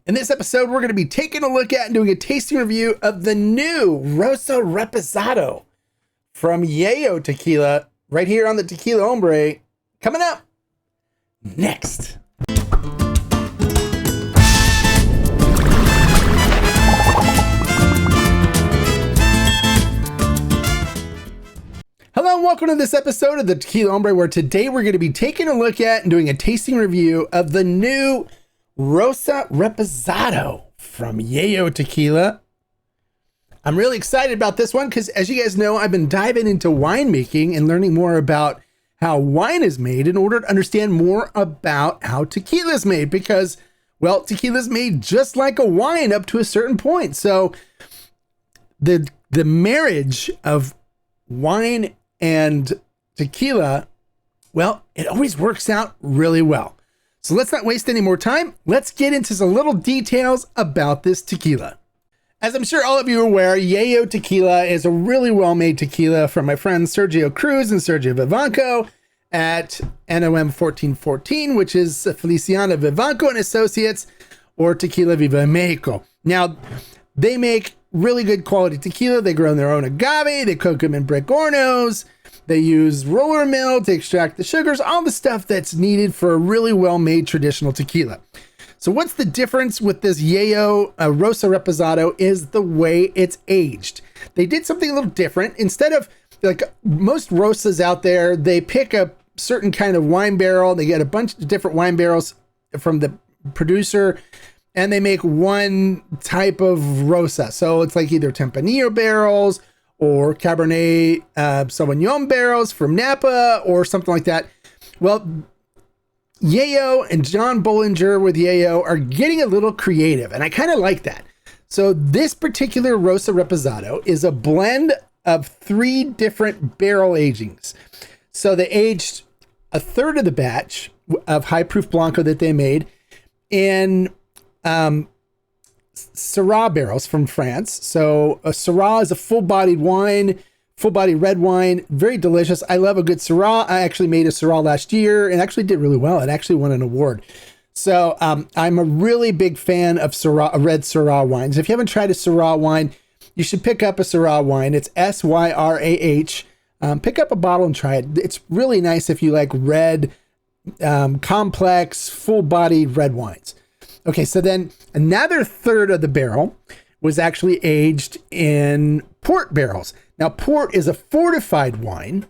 In this episode, we're going to be taking a look at and doing a tasting review of the new Rosa Reposado from Yeyo Tequila right here on the Tequila Hombre. Coming up next. Hello and welcome to this episode of the Tequila Hombre, where today we're going to be taking a look at and doing a tasting review of the new Rosa Reposado from Yeyo Tequila. I'm really excited about this one because, as you guys know, I've been diving into winemaking and learning more about how wine is made in order to understand more about how tequila is made, because, well, tequila is made just like a wine up to a certain point. So the marriage of wine and tequila, well, it always works out really well. So let's not waste any more time. Let's get into some little details about this tequila. As I'm sure all of you are aware, Yeyo Tequila is a really well-made tequila from my friends Sergio Cruz and Sergio Vivanco at NOM 1414, which is Feliciana Vivanco and Associates, or Tequila Viva Mexico. Now, they make really good quality tequila. They grow their own agave. They cook them in brick hornos. They use roller mill to extract the sugars, all the stuff that's needed for a really well-made traditional tequila. So what's the difference with this Yeyo Rosa Reposado is the way it's aged. They did something a little different. Instead of, like most Rosas out there, they pick a certain kind of wine barrel. They get a bunch of different wine barrels from the producer, and they make one type of Rosa. So it's like either Tempranillo barrels or Cabernet Sauvignon barrels from Napa or something like that. Well, Yayo and John Bollinger with Yayo are getting a little creative, and I kind of like that. So this particular Rosa Reposado is a blend of 3 different barrel agings. So they aged a third of the batch of high proof Blanco that they made in Syrah barrels from France. So a Syrah is a full-bodied wine, full-bodied red wine, very delicious. I love a good Syrah. I actually made a Syrah last year and actually did really well. It actually won an award. So I'm a really big fan of Syrah, red Syrah wines. If you haven't tried a Syrah wine, you should pick up a Syrah wine. It's Syrah. Pick up a bottle and try it. It's really nice if you like red, complex, full-bodied red wines. Okay, so then another third of the barrel was actually aged in port barrels. Now, port is a fortified wine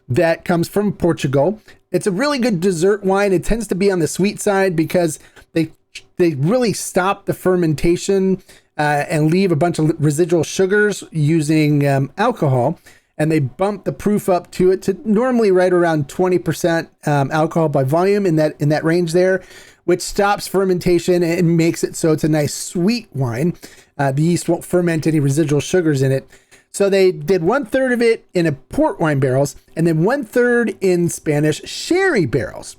that comes from Portugal. It's a really good dessert wine. It tends to be on the sweet side because they really stop the fermentation and leave a bunch of residual sugars using alcohol. And they bump the proof up to normally right around 20% alcohol by volume, in that range there, which stops fermentation and makes it so it's a nice sweet wine. The yeast won't ferment any residual sugars in it. So they did 1/3 of it in a port wine barrels, and then 1/3 in Spanish sherry barrels.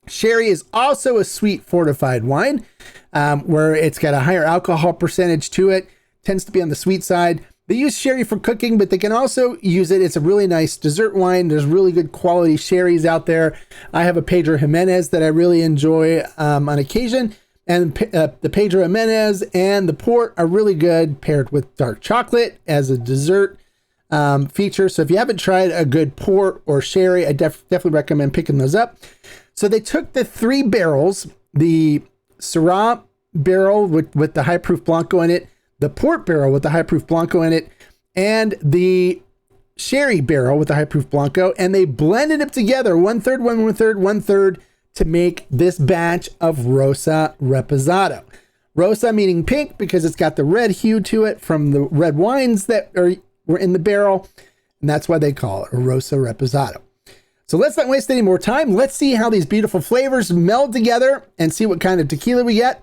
Sherry is also a sweet fortified wine, where it's got a higher alcohol percentage to it, tends to be on the sweet side. They use sherry for cooking, but they can also use it. It's a really nice dessert wine. There's really good quality sherries out there. I have a Pedro Jimenez that I really enjoy on occasion. And the Pedro Jimenez and the port are really good paired with dark chocolate as a dessert feature. So if you haven't tried a good port or sherry, I definitely recommend picking those up. So they took the 3 barrels, the Syrah barrel with the high proof Blanco in it, the port barrel with the high proof Blanco in it, and the sherry barrel with the high proof Blanco, and they blended them together 1/3, 1/3, 1/3 to make this batch of Rosa Reposado. Rosa meaning pink because it's got the red hue to it from the red wines that were in the barrel, and that's why they call it a Rosa Reposado. So let's not waste any more time. Let's see how these beautiful flavors meld together and see what kind of tequila we get.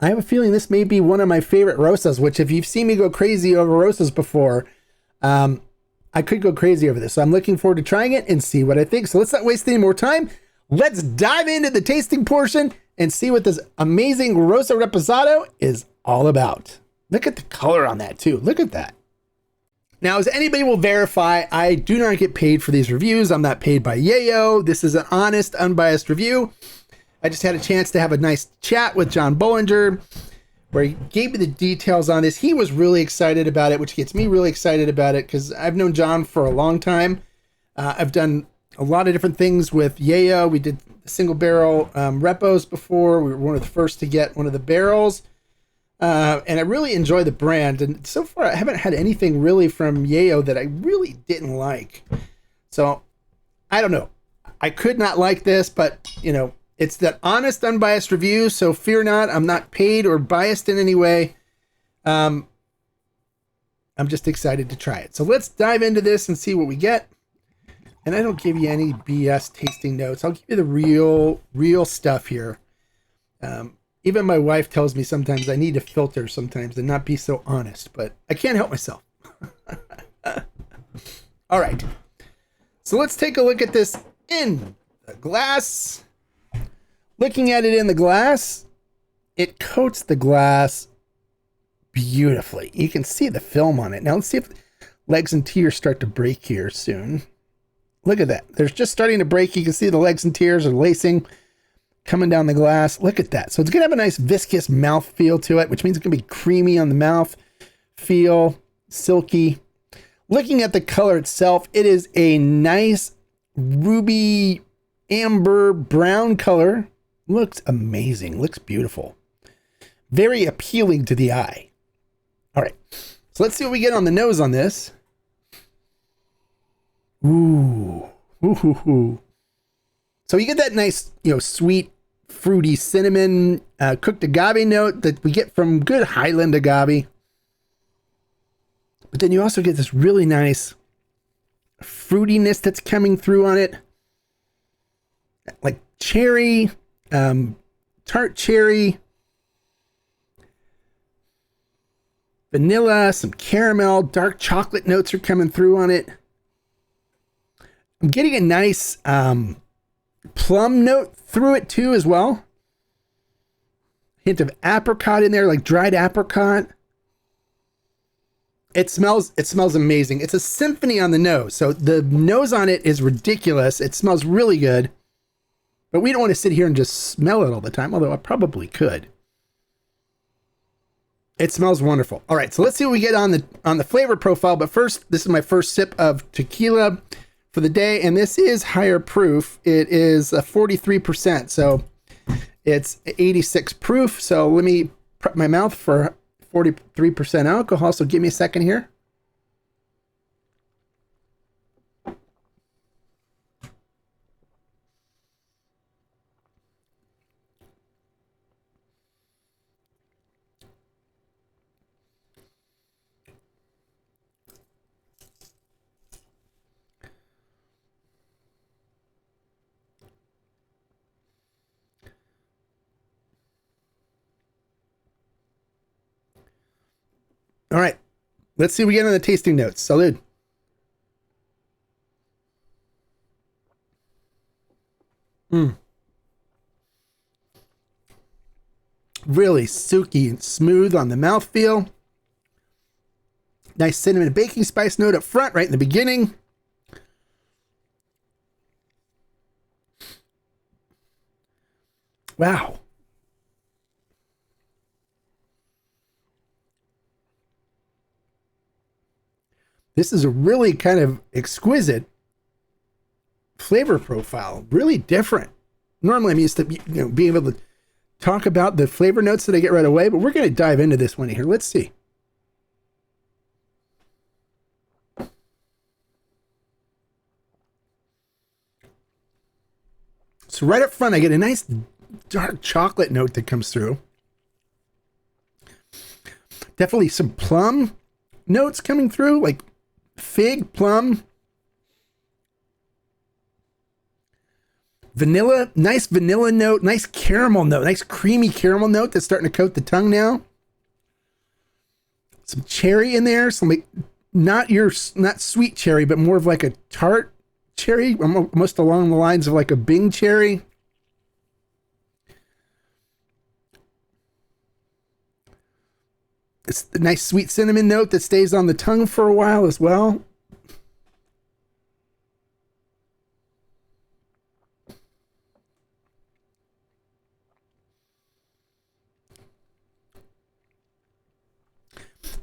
I have a feeling this may be one of my favorite Rosas, which if you've seen me go crazy over Rosas before, I could go crazy over this. So I'm looking forward to trying it and see what I think. So let's not waste any more time. Let's dive into the tasting portion and see what this amazing Rosa Reposado is all about. Look at the color on that too. Look at that. Now, as anybody will verify, I do not get paid for these reviews. I'm not paid by Yayo. This is an honest, unbiased review. I just had a chance to have a nice chat with John Bollinger, where he gave me the details on this. He was really excited about it, which gets me really excited about it because I've known John for a long time. I've done a lot of different things with Yayo. We did single barrel repos before. We were one of the first to get one of the barrels. And I really enjoy the brand. And so far, I haven't had anything really from Yayo that I really didn't like. So, I don't know. I could not like this, but, you know, it's that honest, unbiased review. So, fear not. I'm not paid or biased in any way. I'm just excited to try it. So, let's dive into this and see what we get. And I don't give you any BS tasting notes. I'll give you the real stuff here. Even my wife tells me sometimes I need to filter sometimes and not be so honest, but I can't help myself. All right. So let's take a look at this in the glass. Looking at it in the glass, it coats the glass beautifully. You can see the film on it. Now let's see if legs and tears start to break here soon. Look at that. They're just starting to break. You can see the legs and tears are lacing, coming down the glass. Look at that. So it's going to have a nice viscous mouth feel to it, which means it's going to be creamy on the mouth feel, silky. Looking at the color itself, it is a nice ruby amber brown color. Looks amazing. Looks beautiful. Very appealing to the eye. All right. So let's see what we get on the nose on this. Ooh. Ooh. So you get that nice, sweet, fruity cinnamon, cooked agave note that we get from good Highland agave. But then you also get this really nice fruitiness that's coming through on it. Like cherry, tart cherry, vanilla, some caramel, dark chocolate notes are coming through on it. I'm getting a nice plum note through it too as well. Hint of apricot in there, like dried apricot. It smells amazing. It's a symphony on the nose. So the nose on it is ridiculous. It smells really good. But we don't want to sit here and just smell it all the time, although I probably could. It smells wonderful. All right, so let's see what we get on the flavor profile. But first, this is my first sip of tequila for the day, and this is higher proof. It is 43%, so it's 86 proof. So let me prep my mouth for 43% alcohol. So give me a second here. All right, let's see what we get on the tasting notes. Salud. Really silky and smooth on the mouthfeel. Nice cinnamon and baking spice note up front, right in the beginning. Wow. This is a really kind of exquisite flavor profile, really different. Normally I'm used to being able to talk about the flavor notes that I get right away, but we're going to dive into this one here. Let's see. So right up front, I get a nice dark chocolate note that comes through. Definitely some plum notes coming through, like fig, plum, vanilla, nice vanilla note, nice caramel note, nice creamy caramel note that's starting to coat the tongue now. Some cherry in there, some like not sweet cherry, but more of like a tart cherry, almost along the lines of like a Bing cherry. It's a nice sweet cinnamon note that stays on the tongue for a while as well.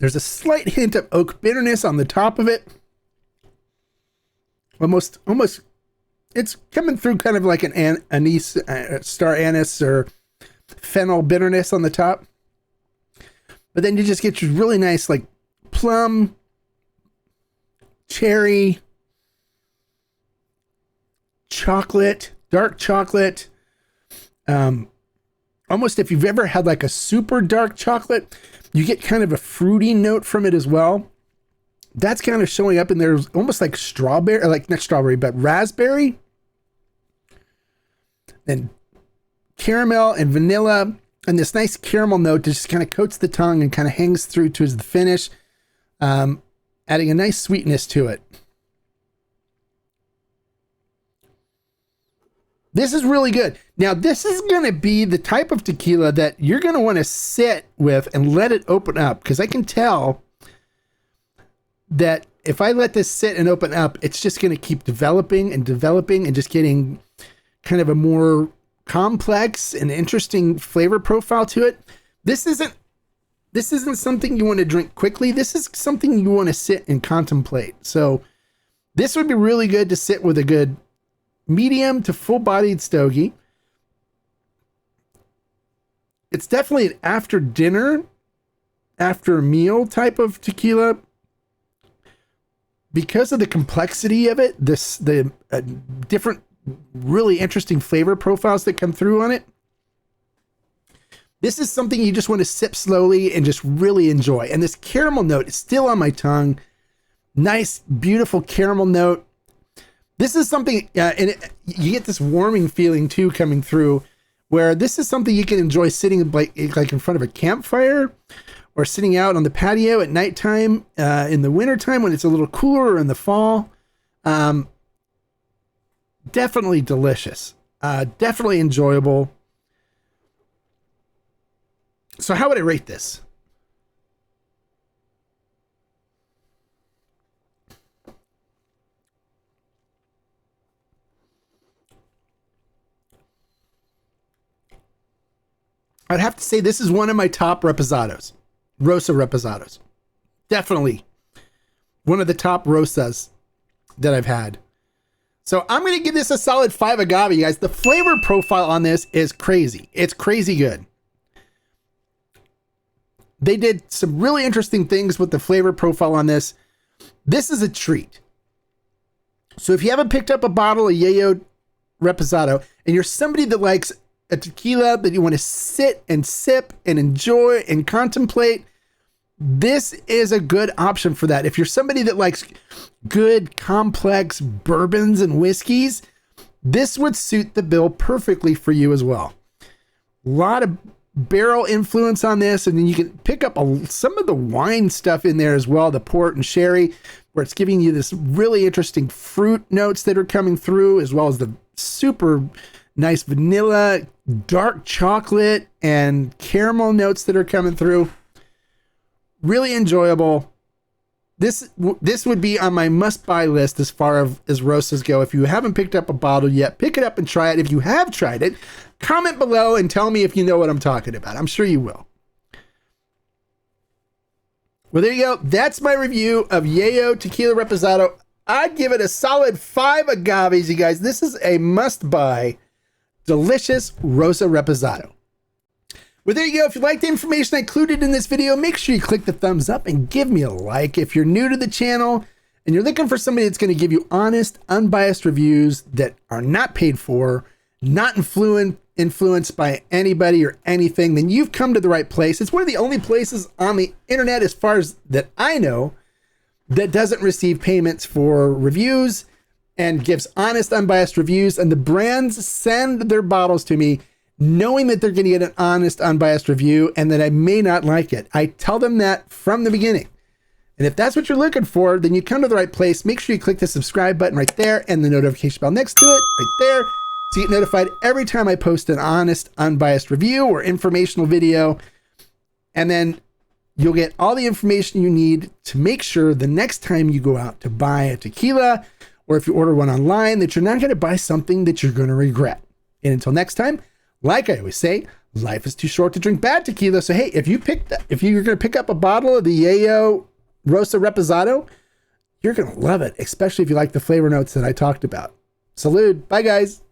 There's a slight hint of oak bitterness on the top of it. Almost, it's coming through kind of like an anise, star anise or fennel bitterness on the top. But then you just get your really nice like plum, cherry, chocolate, dark chocolate. Almost if you've ever had like a super dark chocolate, you get kind of a fruity note from it as well. That's kind of showing up in there, almost like strawberry, or like not strawberry, but raspberry. And caramel and vanilla, and this nice caramel note that just kind of coats the tongue and kind of hangs through to the finish, adding a nice sweetness to it. This is really good. Now, this is going to be the type of tequila that you're going to want to sit with and let it open up, because I can tell that if I let this sit and open up, it's just going to keep developing and developing and just getting kind of a more complex and interesting flavor profile to it. This isn't something you want to drink quickly. This is something you want to sit and contemplate. So this would be really good to sit with a good medium to full-bodied stogie. It's definitely an after dinner, after a meal type of tequila. Because of the complexity of it, the different really interesting flavor profiles that come through on it. This is something you just want to sip slowly and just really enjoy. And this caramel note is still on my tongue. Nice, beautiful caramel note. This is something, you get this warming feeling too coming through, where this is something you can enjoy sitting like in front of a campfire, or sitting out on the patio at nighttime, in the wintertime when it's a little cooler, or in the fall. Definitely delicious. Definitely enjoyable. So how would I rate this? I'd have to say this is one of my top reposados. Rosa Reposados. Definitely one of the top Rosas that I've had. So I'm going to give this a solid 5 agave, guys. The flavor profile on this is crazy. It's crazy good. They did some really interesting things with the flavor profile on this. This is a treat. So if you haven't picked up a bottle of Yeyo Reposado and you're somebody that likes a tequila that you want to sit and sip and enjoy and contemplate, this is a good option for that. If you're somebody that likes good, complex bourbons and whiskeys, this would suit the bill perfectly for you as well. A lot of barrel influence on this, and then you can pick up some of the wine stuff in there as well, the port and sherry, where it's giving you this really interesting fruit notes that are coming through, as well as the super nice vanilla, dark chocolate, and caramel notes that are coming through. Really enjoyable. This would be on my must-buy list as far as Rosas go. If you haven't picked up a bottle yet, pick it up and try it. If you have tried it, comment below and tell me if you know what I'm talking about. I'm sure you will. Well, there you go. That's my review of Yeyo Tequila Reposado. I'd give it a solid 5 agaves, you guys. This is a must-buy, delicious Rosa Reposado. Well, there you go. If you like the information I included in this video, make sure you click the thumbs up and give me a like. If you're new to the channel and you're looking for somebody that's going to give you honest, unbiased reviews that are not paid for, not influenced by anybody or anything, then you've come to the right place. It's one of the only places on the internet, as far as that I know, that doesn't receive payments for reviews and gives honest, unbiased reviews. And the brands send their bottles to me knowing that they're going to get an honest, unbiased review and that I may not like it. I tell them that from the beginning. And if that's what you're looking for, then you come to the right place. Make sure you click the subscribe button right there and the notification bell next to it right there, so you get notified every time I post an honest, unbiased review or informational video. And then you'll get all the information you need to make sure the next time you go out to buy a tequila, or if you order one online, that you're not going to buy something that you're going to regret. And until next time, like I always say, life is too short to drink bad tequila. So, hey, if you're going to pick up a bottle of the Yeyo Rosa Reposado, you're going to love it, especially if you like the flavor notes that I talked about. Salud. Bye, guys.